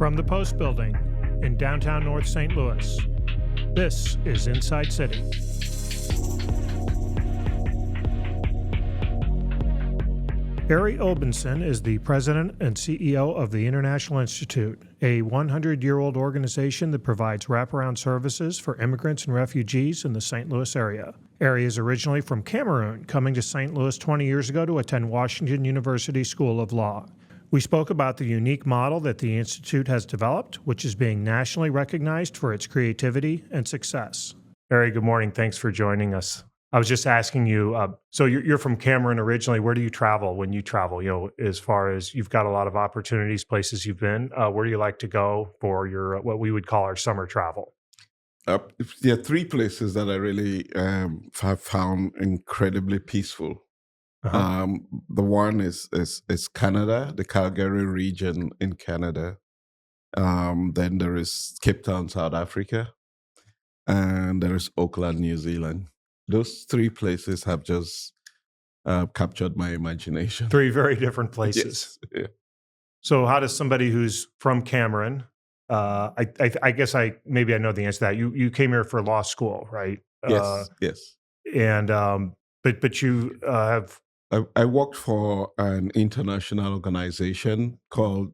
From the Post Building in downtown North St. Louis, this is Inside City. Arrey Obenson is the president and CEO of the International Institute, a 100-year-old organization that provides wraparound services for immigrants and refugees in the St. Louis area. Arrey is originally from Cameroon, coming to St. Louis 20 years ago to attend Washington University School of Law. We spoke about the unique model that the Institute has developed, which is being nationally recognized for its creativity and success. Arrey, good morning. Thanks for joining us. I was just asking you, so you're from Cameroon originally. Where do you travel when you travel? You know, as far as you've got a lot of opportunities, places you've been. Where do you like to go for your what we would call our summer travel? There are three places that I really have found incredibly peaceful. The one is Canada, the Calgary region in Canada. Then there is Cape Town, South Africa, and there is Auckland, New Zealand. Those three places have just captured my imagination. Three very different places. Yes. Yeah. So how does somebody who's from Cameroon, I guess I know the answer to that. You came here for law school, right? Yes. And but you have... I worked for an international organization called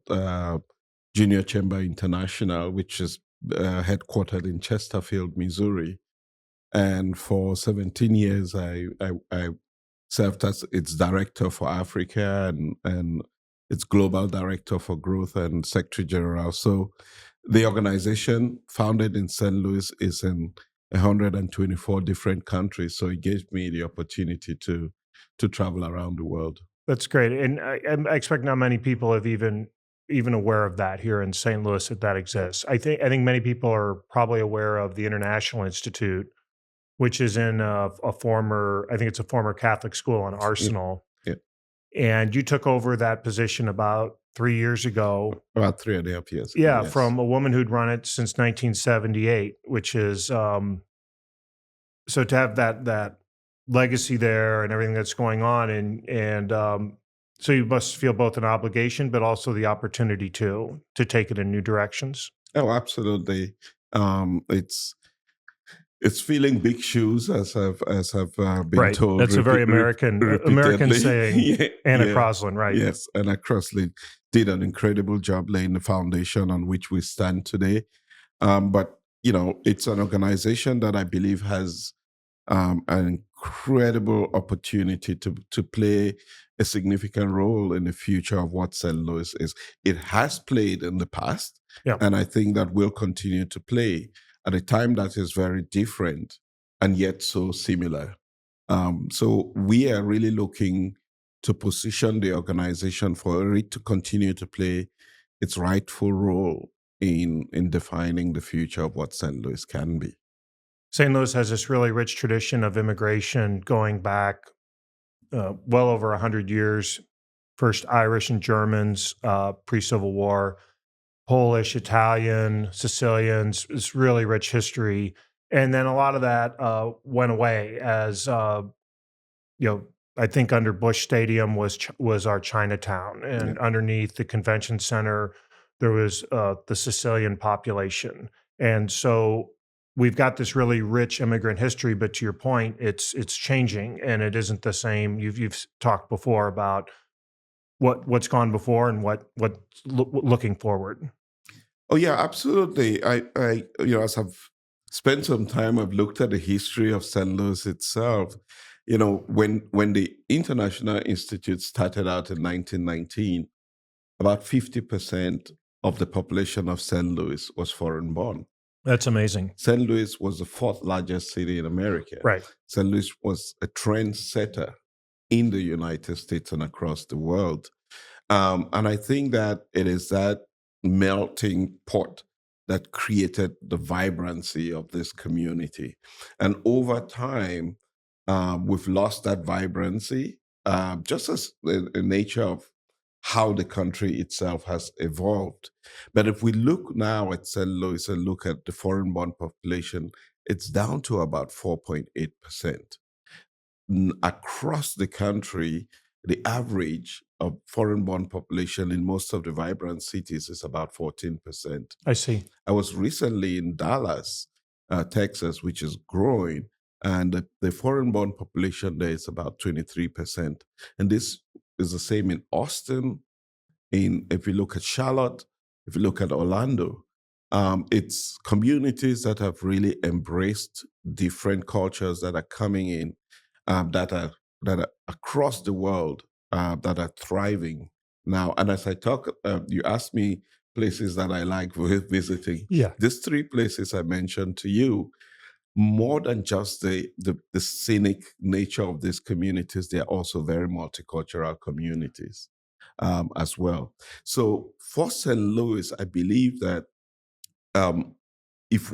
Junior Chamber International, which is headquartered in Chesterfield, Missouri. And for 17 years, I served as its director for Africa and its global director for growth and secretary general. So the organization, founded in St. Louis, is in 124 different countries. So it gave me the opportunity to travel around the world. That's great. And I expect not many people have even aware of that here in St. Louis that exists. I think many people are probably aware of the International Institute, which is in a former Catholic school in Arsenal. Yeah. And you took over that position about 3 years ago. About 3.5 years ago. Yeah, yes. From a woman who'd run it since 1978, which is so to have that legacy there and everything that's going on, and so you must feel both an obligation, but also the opportunity to take it in new directions. Oh, absolutely. It's filling big shoes, as I've been right. told. That's a very American saying. Yeah, Anna Crosland, right? Yes, Anna Crosland did an incredible job laying the foundation on which we stand today. But it's an organization that I believe has an incredible opportunity to play a significant role in the future of what St. Louis is. It has played in the past, and I think that will continue to play at a time that is very different and yet so similar. So we are really looking to position the organization for it to continue to play its rightful role in defining the future of what St. Louis can be. St. Louis has this really rich tradition of immigration going back well over 100 years. First Irish and Germans, pre-Civil War, Polish, Italian, Sicilians. It's really rich history. And then a lot of that went away as, I think under Busch Stadium was our Chinatown. And underneath the convention center, there was the Sicilian population. And so we've got this really rich immigrant history, but to your point, it's changing and it isn't the same. You've talked before about what's gone before and what's looking forward. Oh yeah, absolutely. I as I've spent some time, I've looked at the history of St. Louis itself. When the International Institute started out in 1919, about 50% of the population of St. Louis was foreign born. That's amazing. St. Louis was the fourth largest city in America. Right. St. Louis was a trendsetter in the United States and across the world. And I think that it is that melting pot that created the vibrancy of this community. And over time, we've lost that vibrancy, just as the nature of how the country itself has evolved. But if we look now at St. Louis and look at the foreign-born population, it's down to about 4.8%. Across the country, the average of foreign-born population in most of the vibrant cities is about 14%. I see. I was recently in Dallas, Texas, which is growing, and the foreign-born population there is about 23%. And this is the same in Austin. If you look at Charlotte, if you look at Orlando, it's communities that have really embraced different cultures that are coming in, that are across the world, that are thriving now. And as I talk, you asked me places that I like visiting. Yeah. These three places I mentioned to you, more than just the scenic nature of these communities, they are also very multicultural communities, as well. So for St. Louis, I believe that, um, if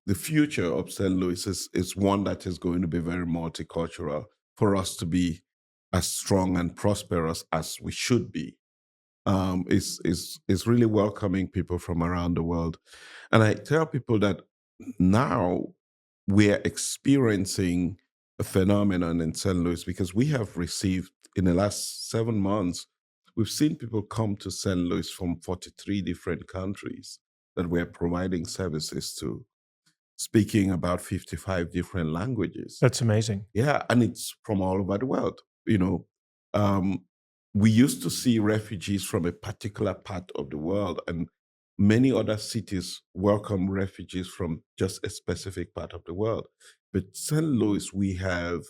the future of St. Louis is one that is going to be very multicultural for us to be as strong and prosperous as we should be. Is really welcoming people from around the world. And I tell people that now we're experiencing a phenomenon in St. Louis because we have received, in the last 7 months, we've seen people come to St. Louis from 43 different countries that we're providing services to, speaking about 55 different languages. That's amazing. Yeah, and it's from all over the world. You know, um, we used to see refugees from a particular part of the world, and many other cities welcome refugees from just a specific part of the world. But St. Louis, we have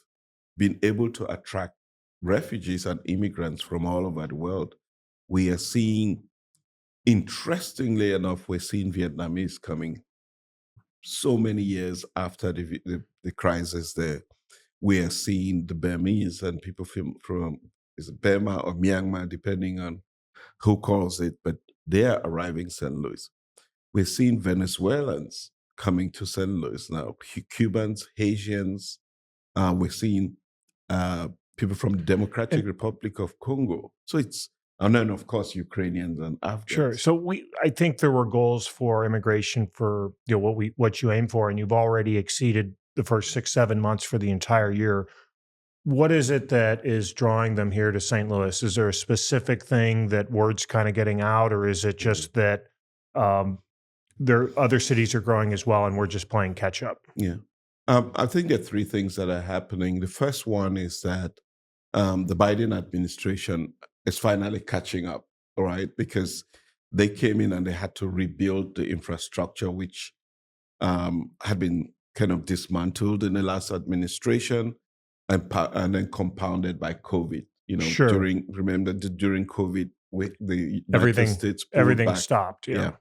been able to attract refugees and immigrants from all over the world. We are seeing, interestingly enough, we're seeing Vietnamese coming so many years after the crisis there. We are seeing the Burmese and people from is it Burma or Myanmar, depending on who calls it, but they are arriving St. Louis. We're seeing Venezuelans coming to St. Louis now, Cubans, Haitians. We're seeing, people from the Democratic And Republic of Congo. So and then of course Ukrainians and sure. Afghans. So I think there were goals for immigration for what you aim for, and you've already exceeded the first 6, 7 months for the entire year. What is it that is drawing them here to St. Louis? Is there a specific thing that word's kind of getting out, or is it Mhm. just that um, there other cities are growing as well, and we're just playing catch up? Yeah. I think there are three things that are happening. The first one is that, the Biden administration is finally catching up, all right? Because they came in and they had to rebuild the infrastructure, which, had been kind of dismantled in the last administration, and then compounded by COVID. Sure. Remember that during COVID, the United Everything States pulled everything back. stopped. Yeah. Yeah.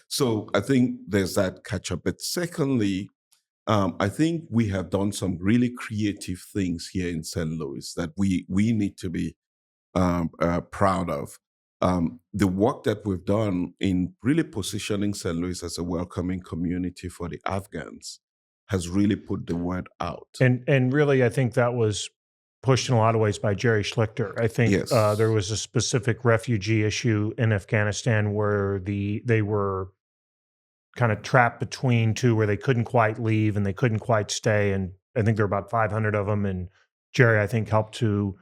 So I think there's that catch up. But secondly, I think we have done some really creative things here in St. Louis that we need to be, proud of. The work that we've done in really positioning St. Louis as a welcoming community for the Afghans has really put the word out. And really, I think that was pushed in a lot of ways by Jerry Schlichter. I think there Yes. was a specific refugee issue in Afghanistan where they were kind of trapped between two, where they couldn't quite leave and they couldn't quite stay. And I think there were about 500 of them. And Jerry, I think, helped to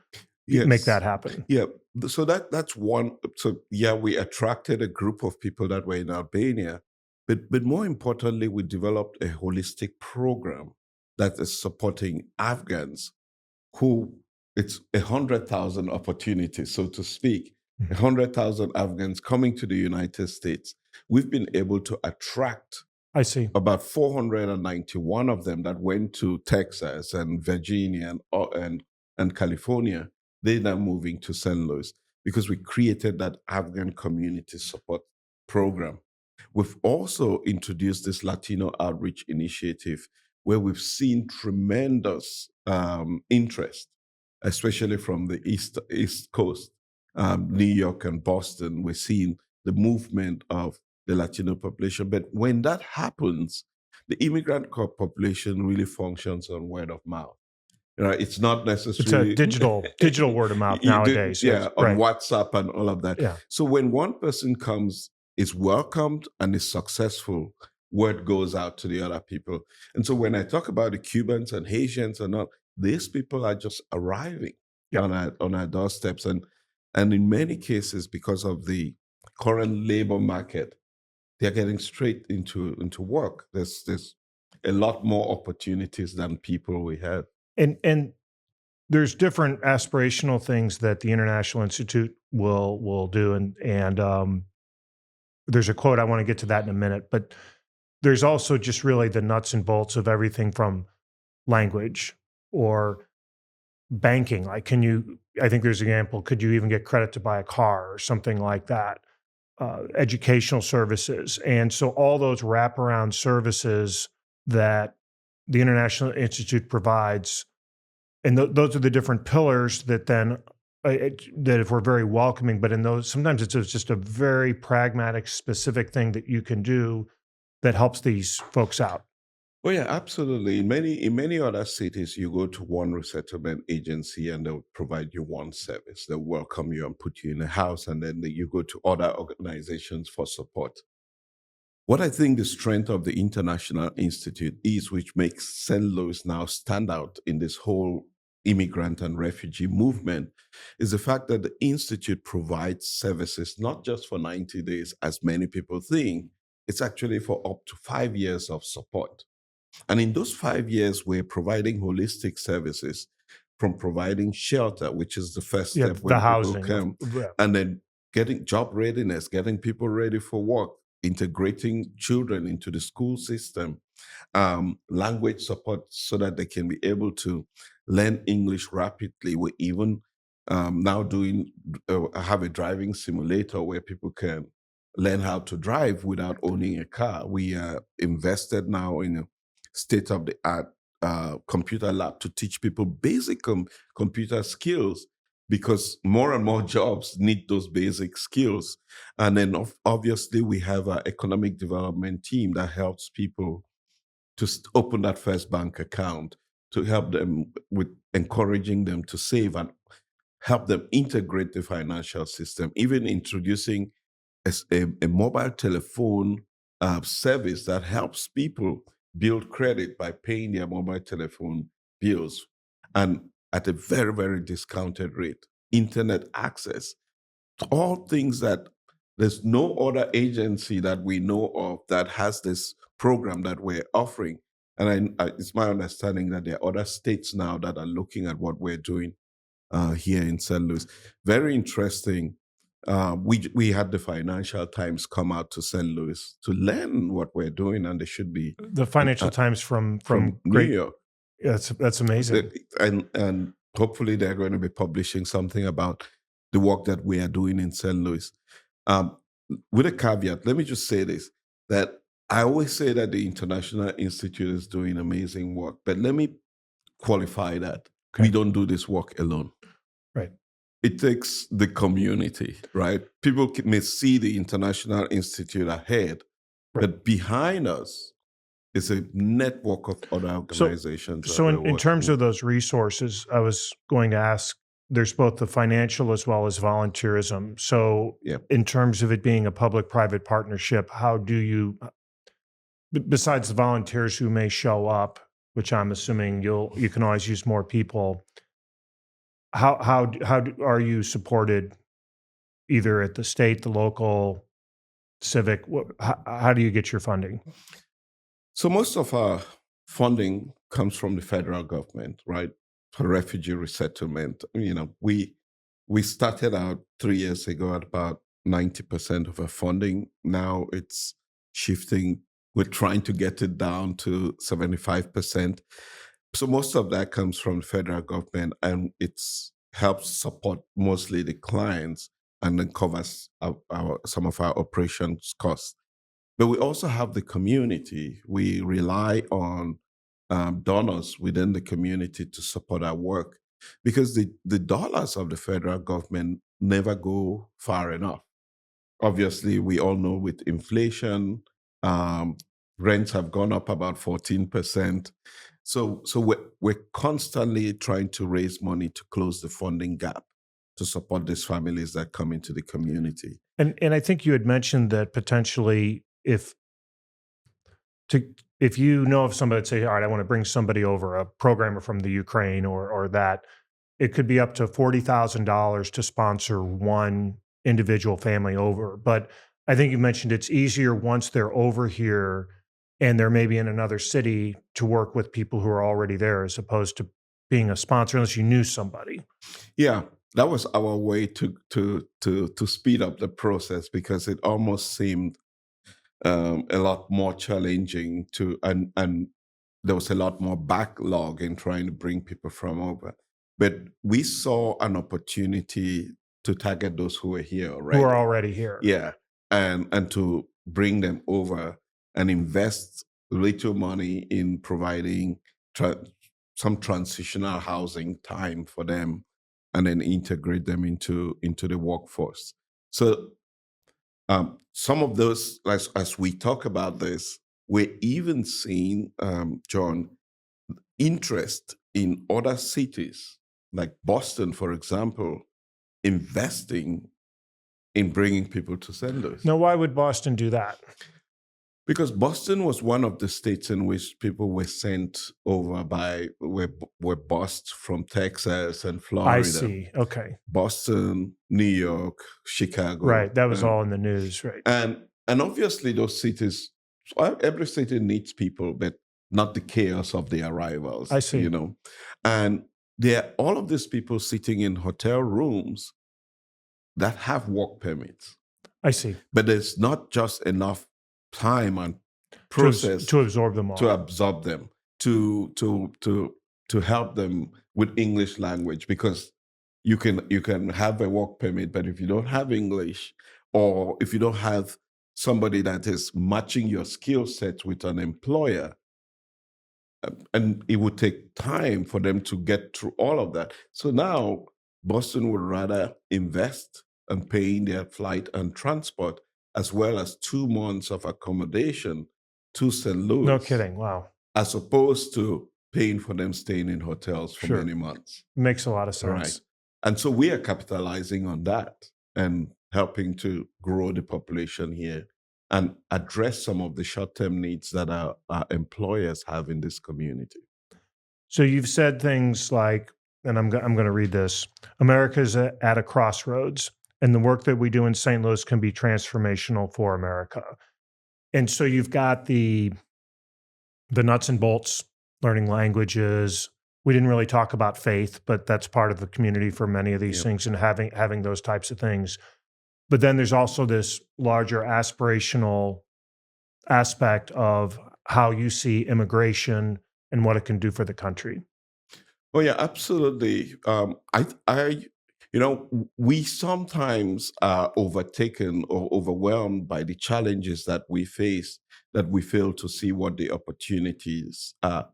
make Yes. that happen. Yeah. So that's one. So yeah, we attracted a group of people that were in Albania, but more importantly, we developed a holistic program that is supporting Afghans who, it's 100,000 opportunities, so to speak, Mhm. 100,000 Afghans coming to the United States. We've been able to attract I see. about 491 of them that went to Texas and Virginia and California. They're now moving to St. Louis because we created that Afghan community support program. We've also introduced this Latino outreach initiative where we've seen tremendous, interest, especially from the East Coast, New York and Boston. We're seeing the movement of the Latino population. But when that happens, the immigrant population really functions on word of mouth. It's not It's a necessarily digital word of mouth nowadays. yeah, Yes. on Right. WhatsApp and all of that. Yeah. So when one person comes, is welcomed and is successful, word goes out to the other people. And so when I talk about the Cubans and Haitians and all, these people are just arriving. Yep. on our doorsteps, and in many cases, because of the current labor market, they're getting straight into work. There's a lot more opportunities than people we have. And there's different aspirational things that the International Institute will do, and there's a quote, I want to get to that in a minute, but there's also just really the nuts and bolts of everything from language or banking. Like, I think there's an example, could you even get credit to buy a car or something like that? Educational services. And so all those wraparound services that the International Institute provides, and those are the different pillars that then that if we're very welcoming, but in those, sometimes it's just a very pragmatic, specific thing that you can do that helps these folks out. Oh yeah, absolutely. In many other cities, you go to one resettlement agency and they'll provide you one service. They'll welcome you and put you in a house, and then you go to other organizations for support. What I think the strength of the International Institute is, which makes St. Louis now stand out in this whole immigrant and refugee movement, is the fact that the Institute provides services not just for 90 days, as many people think. It's actually for up to 5 years of support. And in those 5 years, we're providing holistic services, from providing shelter, which is the first Yeah, step the when people housing of come, yeah. and then getting job readiness, getting people ready for work, integrating children into the school system, language support so that they can be able to learn English rapidly. We're even now doing have a driving simulator where people can learn how to drive without owning a car. We invested now in a state of the art computer lab to teach people basic computer skills, because more and more jobs need those basic skills. And then obviously we have an economic development team that helps people to open that first bank account, to help them with encouraging them to save and help them integrate the financial system, even introducing a mobile telephone service that helps people build credit by paying their mobile telephone bills, and at a very, very discounted rate. Internet access, all things that there's no other agency that we know of that has this program that we're offering. And it's my understanding that there are other states now that are looking at what we're doing here in St. Louis. Very interesting. We had the Financial Times come out to St. Louis to learn what we're doing, and they should be The Financial Times from from New great. York. That's amazing. And hopefully they're going to be publishing something about the work that we are doing in St. Louis. Um, with a caveat, let me just say this: that I always say that the International Institute is doing amazing work, but let me qualify that. We Okay. don't do this work alone. Right. It takes the community, right? People may see the International Institute ahead, Right. but behind us is a network of other organizations that So we're in working terms with. of those resources, I was going to ask, there's both the financial as well as volunteerism. So Yeah. in terms of it being a public-private partnership, how do you, besides the volunteers who may show up, which I'm assuming you can always use more people, are you supported either at the state, the local, civic? How do you get your funding? So most of our funding comes from the federal government, right? For refugee resettlement. We started out 3 years ago at about 90% of our funding. Now it's shifting. We're trying to get it down to 75%. So most of that comes from the federal government, and it's helps support mostly the clients, and then covers some of our operations costs. But we also have the community. We rely on donors within the community to support our work, because the dollars of the federal government never go far enough. Obviously, we all know with inflation, um, rents have gone up about 14%. So we're constantly trying to raise money to close the funding gap to support these families that come into the community. And I think you had mentioned that potentially if you know of somebody that say, all right, I want to bring somebody over, a programmer from the Ukraine or that, it could be up to $40,000 to sponsor one individual family over. But I think you mentioned it's easier once they're over here and they're maybe in another city to work with people who are already there as opposed to being a sponsor unless you knew somebody. Yeah, that was our way to speed up the process because it almost seemed a lot more challenging to and there was a lot more backlog in trying to bring people from over. But we saw an opportunity to target those who were here Who are already. already here. Yeah, and to bring them over and invest little money in providing tra- some transitional housing time for them, and then integrate them into the workforce. So some of those, as we talk about this, we're even seeing, John, interest in other cities, like Boston, for example, investing in bringing people to St. Louis. Now, why would Boston do that? Because Boston was one of the states in which people were sent over were bused from Texas and Florida. I see. Okay. Boston, New York, Chicago. Right. That was all in the news, right? And obviously those cities, every city needs people, but not the chaos of the arrivals. I see. And there are all of these people sitting in hotel rooms that have work permits. I see. But there's not just enough time and process to absorb them all. To help them with English language, because you can have a work permit, but if you don't have English, or if you don't have somebody that is matching your skill set with an employer, and it would take time for them to get through all of that. So now Boston would rather invest in paying their flight and transport, as well as 2 months of accommodation to St. Louis. No kidding. Wow. As opposed to paying for them staying in hotels for many months. Makes a lot of sense. Right. And so we are capitalizing on that and helping to grow the population here and address some of the short-term needs that our employers have in this community. So you've said things like, and I'm going to read this, America's at a crossroads, and the work that we do in St. Louis can be transformational for America. And so you've got the nuts and bolts, learning languages. We didn't really talk about faith, but that's part of the community for many of these things, and having those types of things. But then there's also this larger aspirational aspect of how you see immigration and what it can do for the country. Oh yeah, absolutely. We sometimes are overtaken or overwhelmed by the challenges that we face, that we fail to see what the opportunities are.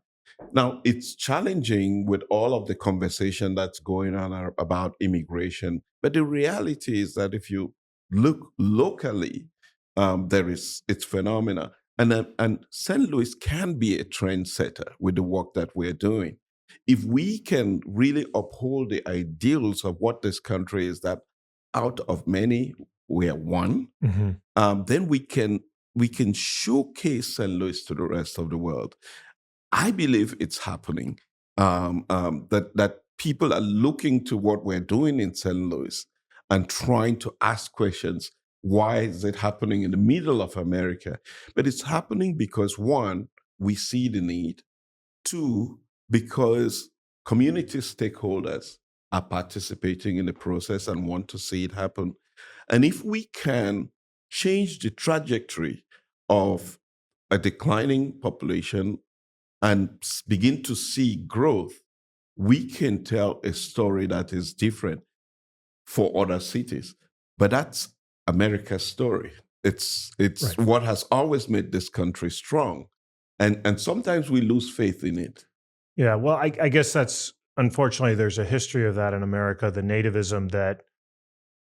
Now, it's challenging with all of the conversation that's going on about immigration, but the reality is that if you look locally, it's phenomena, and St. Louis can be a trendsetter with the work that we're doing. If we can really uphold the ideals of what this country is, that out of many we are one, then we can showcase St. Louis to the rest of the world. I believe it's happening. That people are looking to what we're doing in St. Louis and trying to ask questions. Why is it happening in the middle of America? But it's happening because, one, we see the need. Two, because community stakeholders are participating in the process and want to see it happen. And if we can change the trajectory of a declining population and begin to see growth, we can tell a story that is different for other cities. But that's America's story. It's right. What has always made this country strong. And sometimes we lose faith in it. Yeah, well, I guess that's, unfortunately, there's a history of that in America, the nativism, that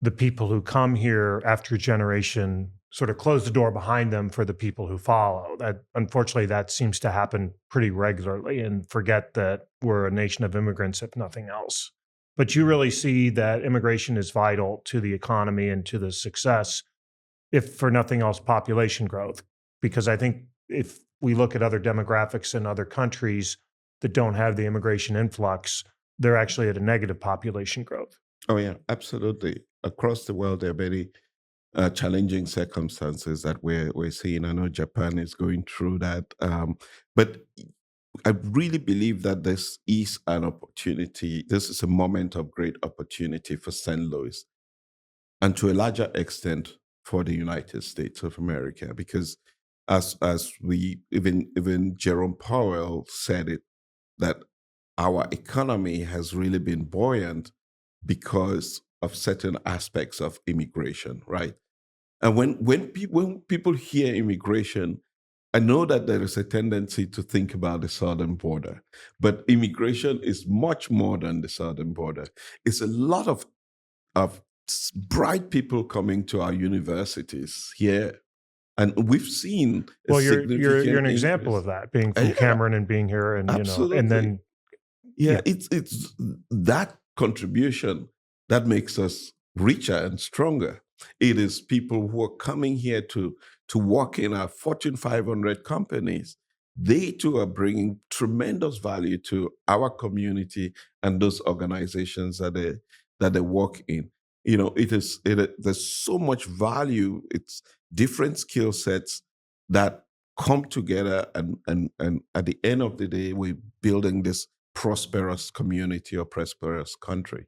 the people who come here after a generation sort of close the door behind them for the people who follow. That, unfortunately, that seems to happen pretty regularly, and forget that we're a nation of immigrants, if nothing else. But you really see that immigration is vital to the economy and to the success, if for nothing else, population growth. Because I think if we look at other demographics in other countries that don't have the immigration influx, they're actually at a negative population growth. Oh yeah, absolutely. Across the world, there are many challenging circumstances that we're seeing. I know Japan is going through that, but I really believe that this is an opportunity. This is a moment of great opportunity for St. Louis, and to a larger extent for the United States of America, because as we even Jerome Powell said it, that our economy has really been buoyant because of certain aspects of immigration, right? And when people hear immigration, I know that there is a tendency to think about the southern border, but immigration is much more than the southern border. It's a lot of bright people coming to our universities here, and we've seen a Well, you're significant an example increase. of that, being from Yeah, Cameroon and being here, and and absolutely. then Yeah, yeah. it's that contribution that makes us richer and stronger. It is people who are coming here to work in our Fortune 500 companies. They too are bringing tremendous value to our community and those organizations that they work in. There's so much value. It's different skill sets that come together, and at the end of the day, we're building this prosperous community or prosperous country.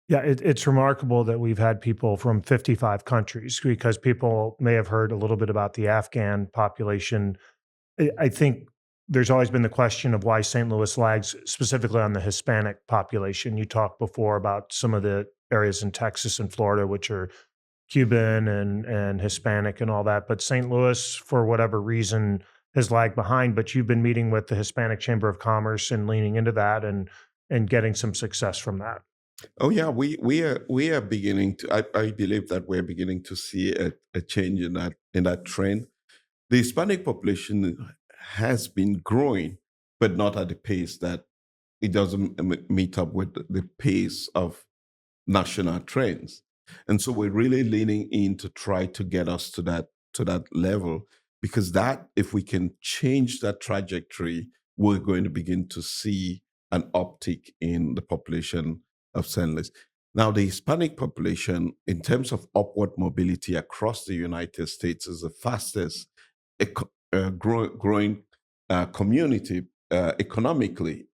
Yeah, it's remarkable that we've had people from 55 countries, because people may have heard a little bit about the Afghan population. I think there's always been the question of why St. Louis lags specifically on the Hispanic population. You talked before about some of the areas in Texas and Florida, which are Cuban and Hispanic and all that. But St. Louis, for whatever reason, has lagged behind. But you've been meeting with the Hispanic Chamber of Commerce and leaning into that and getting some success from that. Oh yeah, we are beginning to. I believe that we're beginning to see a change in that trend. The Hispanic population has been growing, but not at the pace that it doesn't meet up with the pace of national trends. And so we're really leaning in to try to get us to that level, because that if we can change that trajectory, we're going to begin to see an uptick in the population of St. Louis. Now, the Hispanic population, in terms of upward mobility across the United States, is the fastest growing community economically.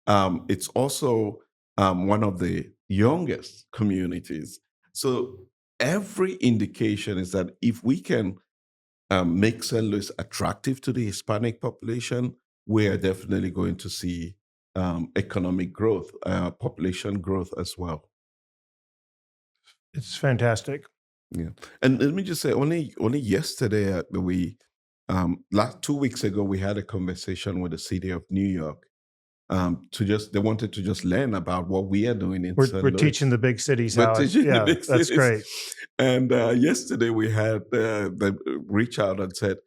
It's also one of the youngest communities. So every indication is that if we can make St. Louis attractive to the Hispanic population, we are definitely going to see economic growth, population growth as well. It's fantastic. Yeah, and let me just say, only yesterday last 2 weeks ago we had a conversation with the city of New York, to just they wanted to just learn about what we are doing in We're St. teaching Louis. the big cities We're how it. teaching the Yeah, big that's cities. great. And yesterday we had them reach out and said,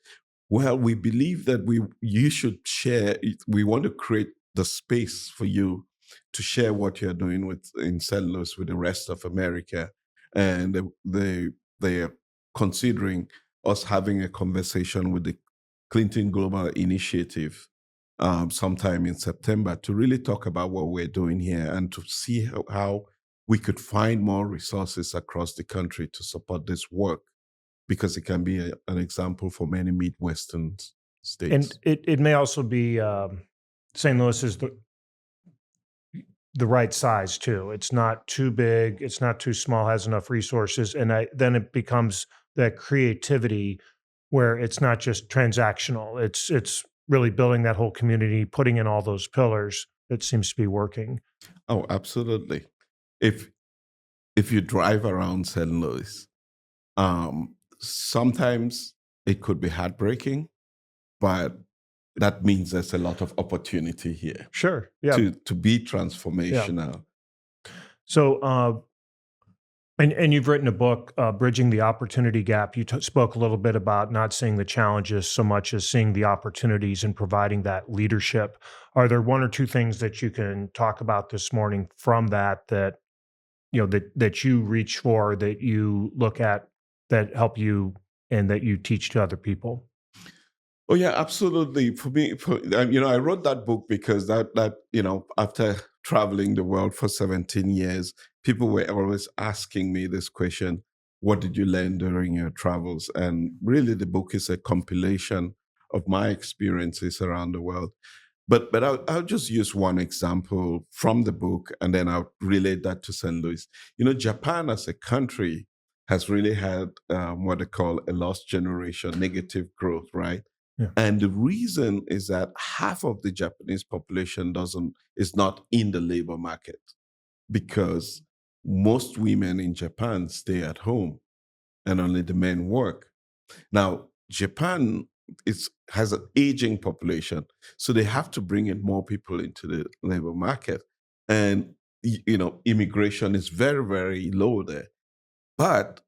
"Well, we believe that you should share. We want to create the space for you to share what you're doing in St. Louis with the rest of America." And they are considering us having a conversation with the Clinton Global Initiative sometime in September to really talk about what we're doing here and to see how we could find more resources across the country to support this work, because it can be an example for many Midwestern And states. it may also be St. Louis is the right size too. It's not too big, it's not too small, has enough resources, and then it becomes that creativity where it's not just transactional. It's really building that whole community, putting in all those pillars that seems to be working. Oh, absolutely. If if you drive around St. Louis, sometimes it could be heartbreaking, but that means there's a lot of opportunity here Sure. Yeah. to be Yeah. transformational. So and you've written a book, Bridging the Opportunity Gap. You spoke a little bit about not seeing the challenges so much as seeing the opportunities and providing that leadership. Are there one or two things that you can talk about this morning from that that you reach for, that you look at, that help you, and that you teach to other people? Oh yeah, absolutely. For me, I wrote that book because after traveling the world for 17 years, people were always asking me this question: "What did you learn during your travels?" And really, the book is a compilation of my experiences around the world. But I'll just use one example from the book, and then I'll relate that to St. Louis. Japan as a country has really had what they call a lost generation, negative growth, right? Yeah. And the reason is that half of the Japanese population doesn't is not in the labor market because most women in Japan stay at home and only the men work. Now, Japan has an aging population, so they have to bring in more people into the labor market. And immigration is very, very low there. But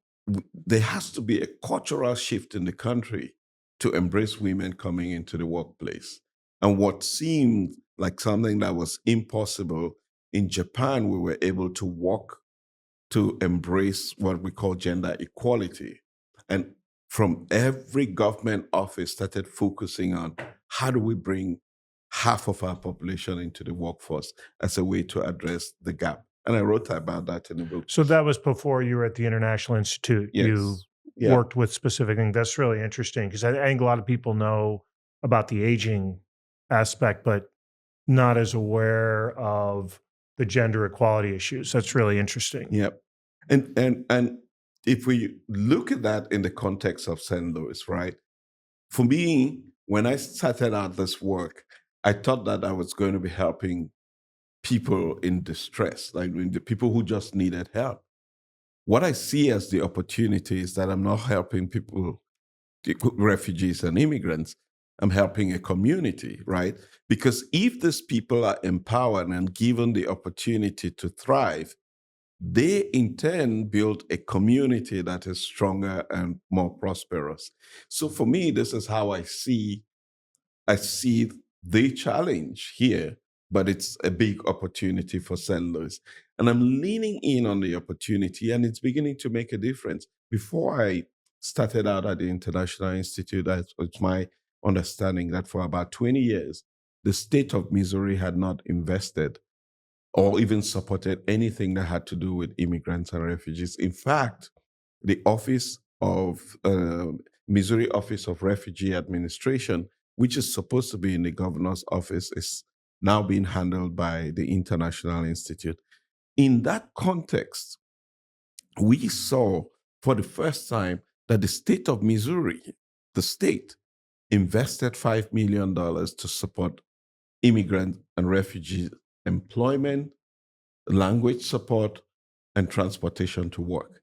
there has to be a cultural shift in the country to embrace women coming into the workplace. And what seemed like something that was impossible in Japan, we were able to walk to embrace what we call gender equality. And from every government office started focusing on how do we bring half of our population into the workforce as a way to address the gap. And I wrote about that in the book. So that was before you were at the International Institute. You Yes. Yeah. worked with specific things. That's really interesting because I think a lot of people know about the aging aspect, but not as aware of the gender equality issues. That's really interesting. Yep. And if we look at that in the context of St. Louis, right? For me, when I started out this work, I thought that I was going to be helping people in distress, like the people who just needed help. What I see as the opportunity is that I'm not helping people, refugees and immigrants. I'm helping a community, right? Because if these people are empowered and given the opportunity to thrive, they in turn build a community that is stronger and more prosperous. So for me, this is how I see the challenge here, but it's a big opportunity for St. Louis. And I'm leaning in on the opportunity, and it's beginning to make a difference. Before I started out at the International Institute, it's my understanding that for about 20 years, the state of Missouri had not invested or even supported anything that had to do with immigrants and refugees. In fact, the office of Missouri Office of Refugee Administration, which is supposed to be in the governor's office, is now being handled by the International Institute. In that context, we saw for the first time that the state of Missouri, the state, invested $5 million to support immigrant and refugee employment, language support, and transportation to work.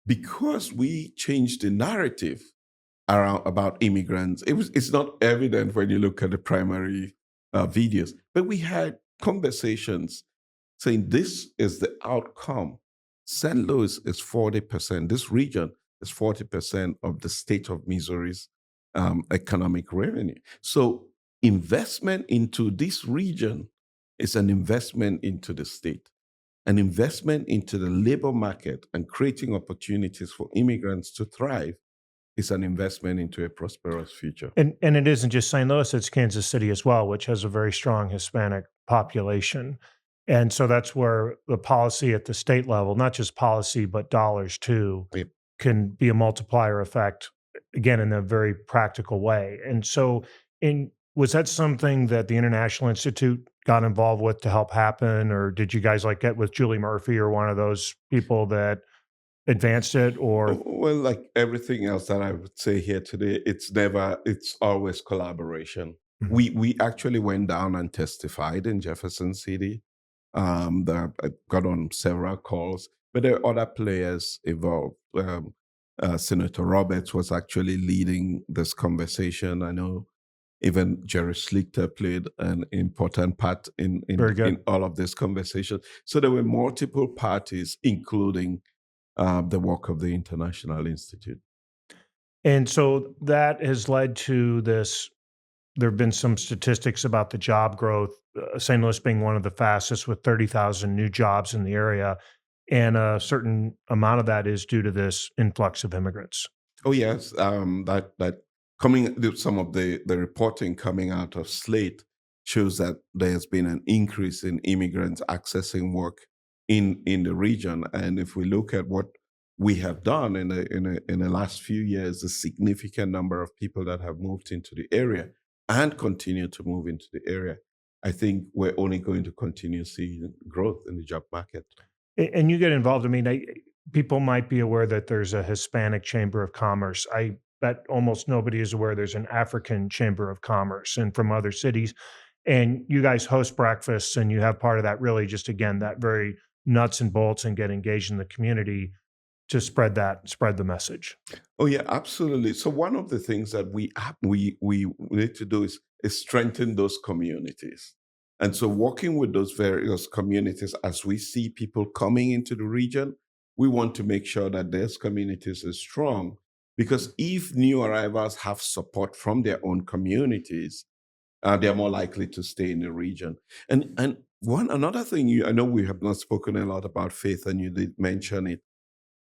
Because we changed the narrative around about immigrants, it's not evident when you look at the primary videos, but we had conversations saying this is the outcome. St. Louis is 40%. This region is 40% of the state of Missouri's economic revenue. So investment into this region is an investment into the state, an investment into the labor market and creating opportunities for immigrants to thrive is an investment into a prosperous future. And it isn't just St. Louis, it's Kansas City as well, which has a very strong Hispanic population. And so that's where the policy at the state level, not just policy, but dollars too, Yep. can be a multiplier effect, again, in a very practical way. And so was that something that the International Institute got involved with to help happen? Or did you guys like get with Julie Murphy or one of those people that advanced it? Or Well, like everything else that I would say here today, it's always collaboration. Mhm. We actually went down and testified in Jefferson City. I got on several calls, but there are other players involved. Senator Roberts was actually leading this conversation. I know even Jerry Schlichter played an important part Very good. in all of this conversation. So there were multiple parties, including the work of the International Institute. And so that has led to this. There have been some statistics about the job growth, St. Louis being one of the fastest with 30,000 new jobs in the area. And a certain amount of that is due to this influx of immigrants. Oh yes, that some of the reporting coming out of Slate shows that there's been an increase in immigrants accessing work in the region. And if we look at what we have done in the last few years, a significant number of people that have moved into the area and continue to move into the area, I think we're only going to continue seeing growth in the job market. And you get involved. I mean, people might be aware that there's a Hispanic Chamber of Commerce. I bet almost nobody is aware there's an African Chamber of Commerce and from other cities. And you guys host breakfasts and you have part of that really just again, that very nuts and bolts and get engaged in the community to spread the message. Oh yeah, absolutely. So one of the things that we need to do is strengthen those communities. And so working with those various communities as we see people coming into the region, we want to make sure that those communities are strong because if new arrivals have support from their own communities, they're more likely to stay in the region. And one another thing I know we have not spoken a lot about faith, and you did mention it.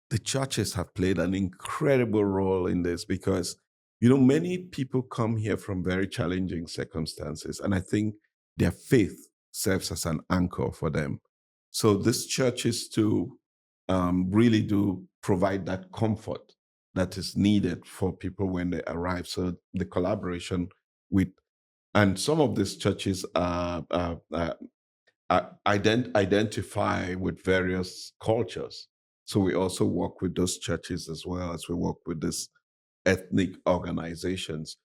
The churches have played an incredible role in this because many people come here from very challenging circumstances, and I think their faith serves as an anchor for them. So these churches too really do provide that comfort that is needed for people when they arrive. So the collaboration with and some of these churches identify with various cultures. So we also work with those churches as well as we work with these ethnic organizations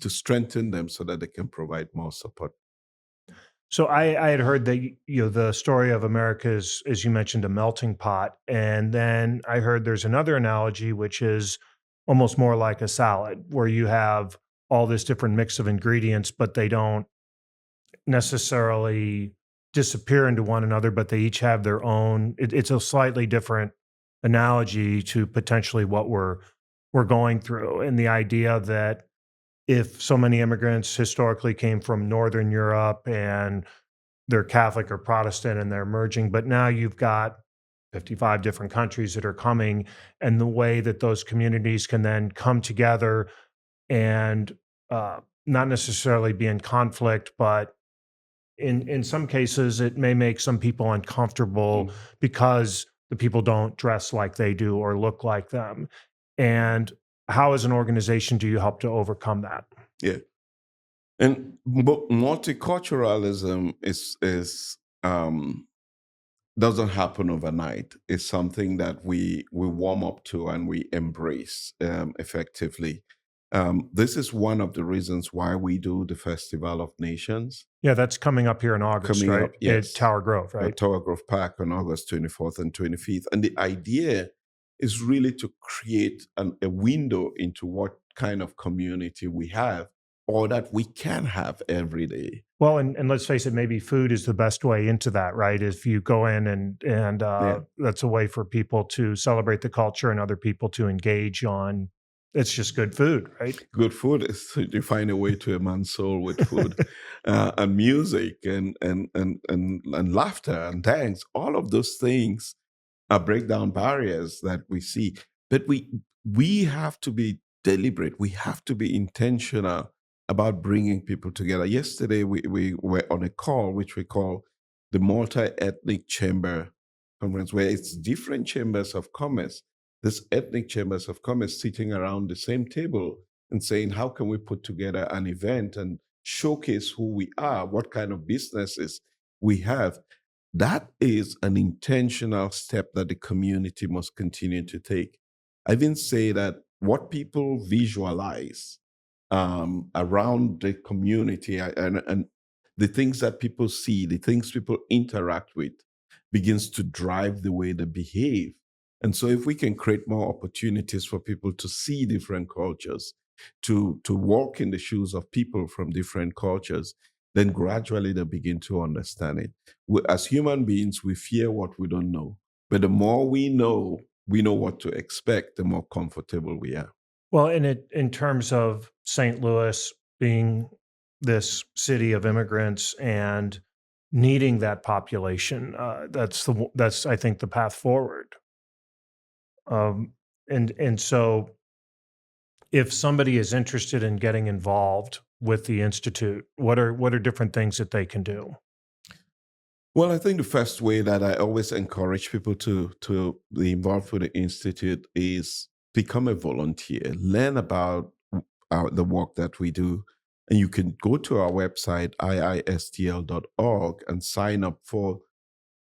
to strengthen them so that they can provide more support. So I had heard that the story of America is, as you mentioned, a melting pot, and then I heard there's another analogy which is almost more like a salad, where you have all this different mix of ingredients, but they don't necessarily disappear into one another, but they each have their own. It's a slightly different analogy to potentially what we're going through, and the idea that if so many immigrants historically came from Northern Europe and they're Catholic or Protestant and they're merging, but now you've got 55 different countries that are coming, and the way that those communities can then come together and not necessarily be in conflict, but in some cases it may make some people uncomfortable Mm. because the people don't dress like they do or look like them. And how, as an organization, do you help to overcome that? Yeah. And multiculturalism is doesn't happen overnight. It's something that we warm up to and we embrace effectively. This is one of the reasons why we do the Festival of Nations Yeah, that's coming up here in August, coming right? up. At Yes, Tower Grove, at right? Tower Grove Park on August 24th and 25th. And the idea is really to create a window into what kind of community we have or that we can have every day. Well, and let's face it, maybe food is the best way into that, right? If you go in and Yeah. that's a way for people to celebrate the culture and other people to engage on. It's just good food, right? Good food is you find a way to a man's soul with food, and music and laughter and dance. All of those things break down barriers that we see. But we have to be deliberate. We have to be intentional about bringing people together. Yesterday, we were on a call, which we call the multi-ethnic chamber conference, where it's different chambers of commerce, this ethnic chambers of commerce sitting around the same table and saying, how can we put together an event and showcase who we are, what kind of businesses we have. That is an intentional step that the community must continue to take. I even say that what people visualize around the community and the things that people see, the things people interact with, begins to drive the way they behave. And so, if we can create more opportunities for people to see different cultures, to walk in the shoes of people from different cultures, then gradually they begin to understand it. As human beings, we fear what we don't know. But the more we know what to expect, the more comfortable we are. Well, in terms of St. Louis being this city of immigrants and needing that population, that's I think the path forward. And so if somebody is interested in getting involved with the institute, what are different things that they can do? Well, I think the first way that I always encourage people to be involved with the institute is become a volunteer, learn about the work that we do, and you can go to our website iistl.org and sign up for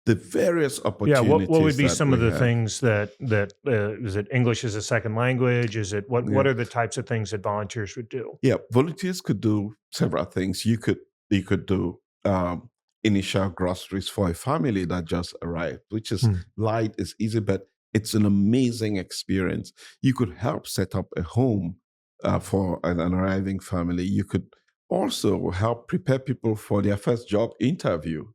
the various Yeah, what would opportunities be that some of we the have. things is it English as a second language? Is it what Yeah. are the types of things that volunteers would do? Yeah, volunteers could do several things. You could do initial groceries for a family that just arrived, which is Hmm. light, is easy, but it's an amazing experience. You could help set up a home for an arriving family. You could also help prepare people for their first job interview,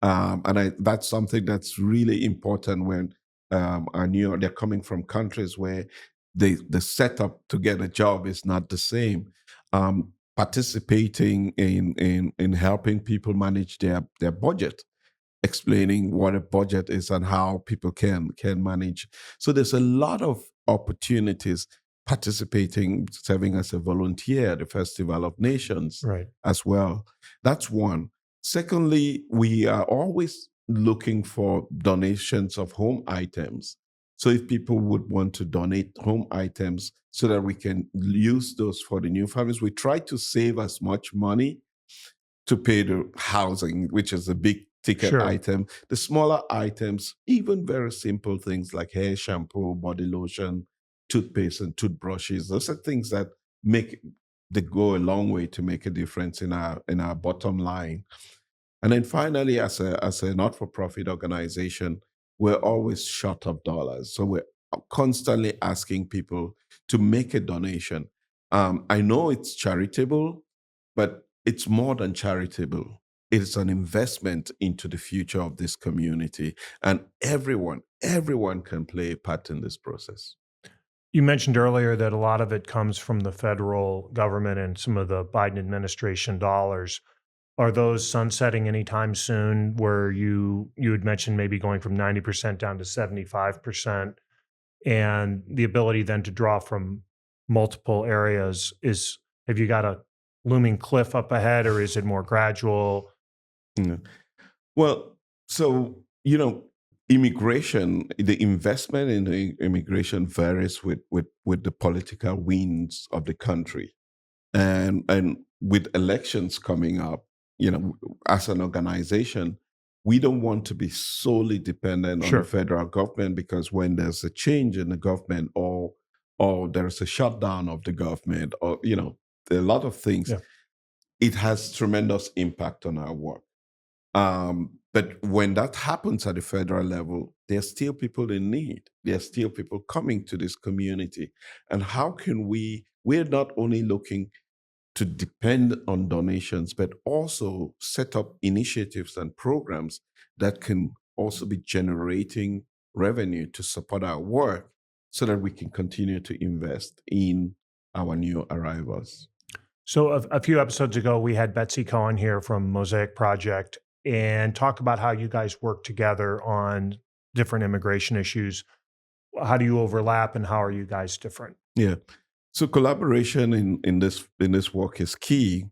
that's something that's really important when they're coming from countries where the setup to get a job is not the same. Participating in helping people manage their budget, explaining what a budget is and how people can manage. So there's a lot of opportunities. Participating, serving as a volunteer at the Festival of Nations Right. as well. That's one. Secondly, we are always looking for donations of home items. So if people would want to donate home items so that we can use those for the new families, we try to save as much money to pay the housing, which is a big ticket Sure. item. The smaller items, even very simple things like hair shampoo, body lotion, toothpaste, and toothbrushes, those are things that make they go a long way to make a difference in our bottom line. And then finally, as a not-for-profit organization, we're always short of dollars. So we're constantly asking people to make a donation. I know it's charitable, but it's more than charitable. It's an investment into the future of this community. And everyone can play a part in this process. You mentioned earlier that a lot of it comes from the federal government and some of the Biden administration dollars. Are those sunsetting anytime soon where you had mentioned maybe going from 90% down to 75%, and the ability then to draw from multiple areas is have you got a looming cliff up ahead, or is it more gradual? Yeah. Well, so immigration, the investment in the immigration varies with the political winds of the country, and with elections coming up, as an organization, we don't want to be solely dependent on the Sure. federal government, because when there's a change in the government, or there's a shutdown of the government, or there are a lot of things, Yeah. it has tremendous impact on our work. But when that happens at the federal level, there's still people in need. There's still people coming to this community. And how can we're not only looking to depend on donations, but also set up initiatives and programs that can also be generating revenue to support our work so that we can continue to invest in our new arrivals. So a few episodes ago, we had Betsy Cohen here from Mosaic Project and talk about how you guys work together on different immigration issues. How do you overlap and how are you guys different? Yeah. So collaboration in this work is key.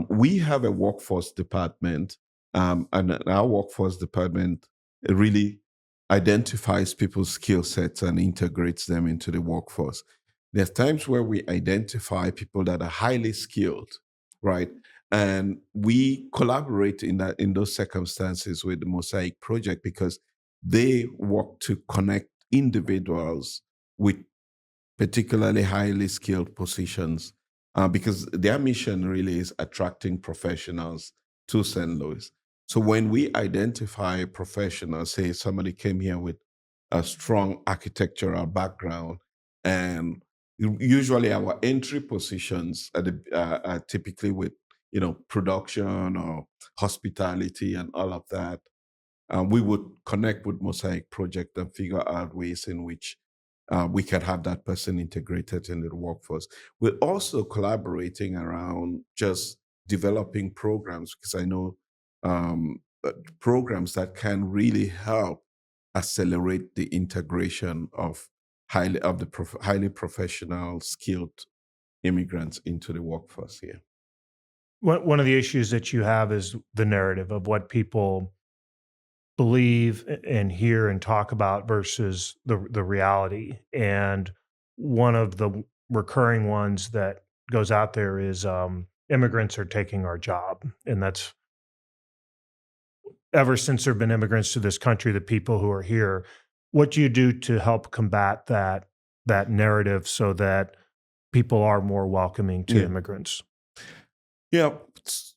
We have a workforce department, and our workforce department really identifies people's skill sets and integrates them into the workforce. There's times where we identify people that are highly skilled, right? And we collaborate in those circumstances with the Mosaic Project, because they work to connect individuals with particularly highly skilled positions, because their mission really is attracting professionals to St. Louis. So when we identify professionals, say somebody came here with a strong architectural background, and usually our entry positions are typically with production or hospitality and all of that. We would connect with Mosaic Project and figure out ways in which we can have that person integrated in the workforce. We're also collaborating around just developing programs, because I know programs that can really help accelerate the integration of highly professional, skilled immigrants into the workforce here. One of the issues that you have is the narrative of what people believe and hear and talk about versus the reality. And one of the recurring ones that goes out there is immigrants are taking our job, and that's ever since there've been immigrants to this country, the people who are here. What do you do to help combat that narrative so that people are more welcoming to Yeah. immigrants? Yeah.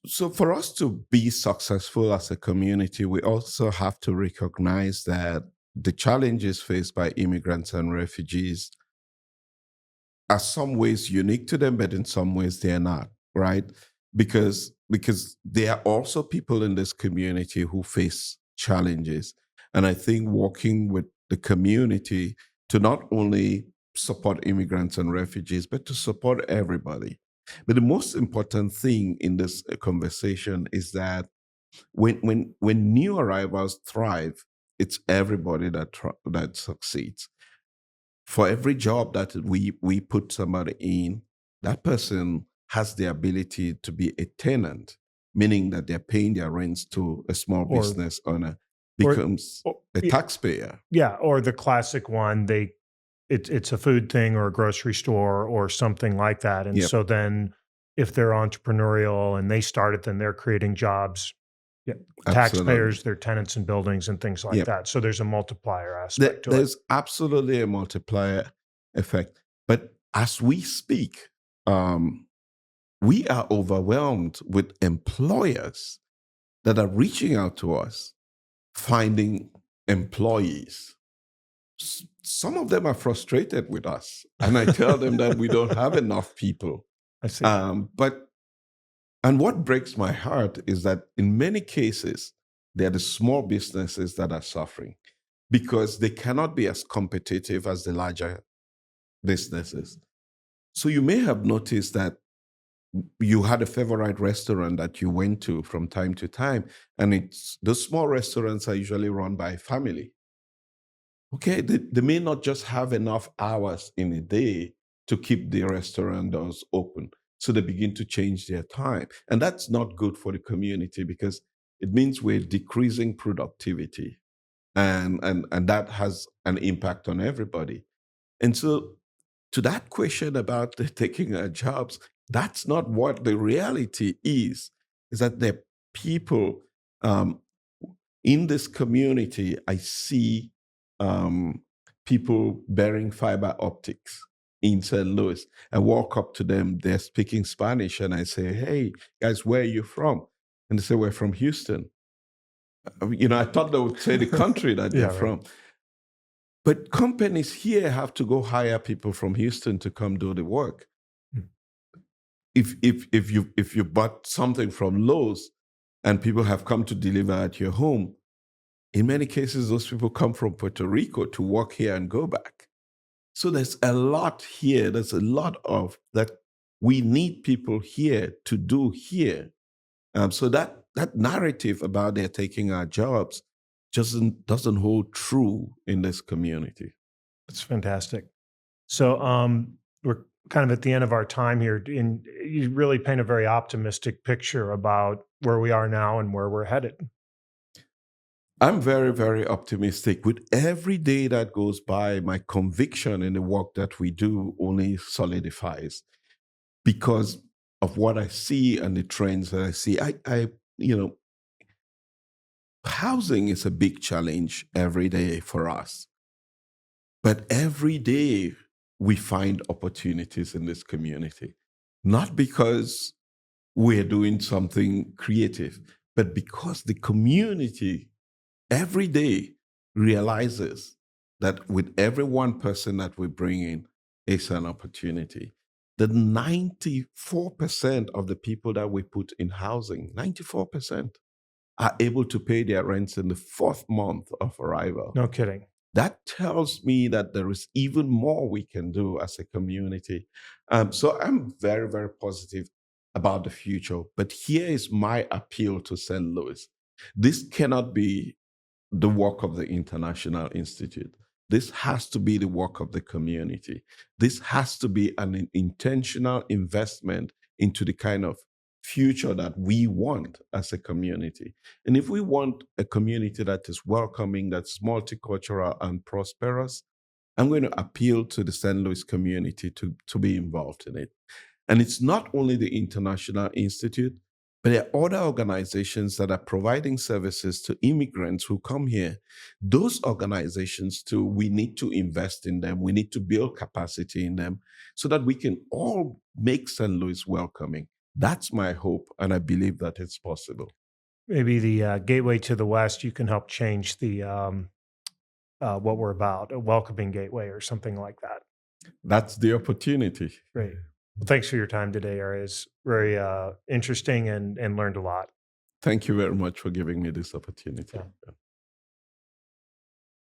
So for us to be successful as a community, we also have to recognize that the challenges faced by immigrants and refugees are some ways unique to them, but in some ways they're not, right? Because there are also people in this community who face challenges. And I think working with the community to not only support immigrants and refugees, but to support everybody. But the most important thing in this conversation is that when new arrivals thrive, it's everybody that succeeds. For every job that we put somebody in, that person has the ability to be a tenant, meaning that they're paying their rents to a small Or business owner, or, becomes or a taxpayer. yeah, or the classic one, it's a food thing or a grocery store or something like that. And Yep, so then if they're entrepreneurial and they start it, then they're creating jobs. Yeah, absolutely. taxpayers, they're tenants in buildings and things like Yep. that. So there's a multiplier aspect to it. There's absolutely a multiplier effect. But as we speak, um, we are overwhelmed with employers that are reaching out to us, finding employees. Some of them are frustrated with us, and I tell them that we don't have enough people. I see. But and what breaks my heart is that in many cases, they're the small businesses that are suffering because they cannot be as competitive as the larger businesses. So you may have noticed that you had a favorite restaurant that you went to from time to time, and it's those small restaurants are usually run by a family. Okay, they may not just have enough hours in a day to keep the restaurant doors open. So they begin to change their time. And that's not good for the community because it means we're decreasing productivity. And that has an impact on everybody. And so to that question about the taking our jobs, that's not what the reality is that the people um, in this community, I see um, people bearing fiber optics in St. Louis. I walk up to them, they're speaking Spanish, and I say, "Hey, guys, where are you from?" And they say, "We're from Houston." I thought they would say the country that Yeah, they're right. from. But companies here have to go hire people from Houston to come do the work. Mm. If you bought something from Lowe's and people have come to deliver at your home, in many cases, those people come from Puerto Rico to work here and go back. So there's a lot here. There's a lot of that we need people here to do here. So that narrative about they're taking our jobs just doesn't hold true in this community. That's fantastic. So we're kind of at the end of our time here, and you really paint a very optimistic picture about where we are now and where we're headed. I'm very, very optimistic. With every day that goes by, my conviction in the work that we do only solidifies because of what I see and the trends that I see. Housing is a big challenge every day for us. But every day we find opportunities in this community, not because we're doing something creative, but because the community every day realizes that with every one person that we bring in is an opportunity. The 94% of the people that we put in housing, 94%, are able to pay their rents in the fourth month of arrival. No kidding. That tells me that there is even more we can do as a community. So I'm very, very positive about the future. But here is my appeal to St. Louis. This cannot be the work of the International Institute. This has to be the work of the community. This has to be an intentional investment into the kind of future that we want as a community. And if we want a community that is welcoming, that's multicultural and prosperous, I'm going to appeal to the St. Louis community to be involved in it. And it's not only the International Institute, but there are other organizations that are providing services to immigrants who come here. Those organizations, too, we need to invest in them. We need to build capacity in them so that we can all make St. Louis welcoming. That's my hope, and I believe that it's possible. Maybe the gateway to the West, you can help change the what we're about, a welcoming gateway or something like that. That's the opportunity. Great. Well, thanks for your time today, Arrey. It's very interesting and learned a lot. Thank you very much for giving me this opportunity. Yeah.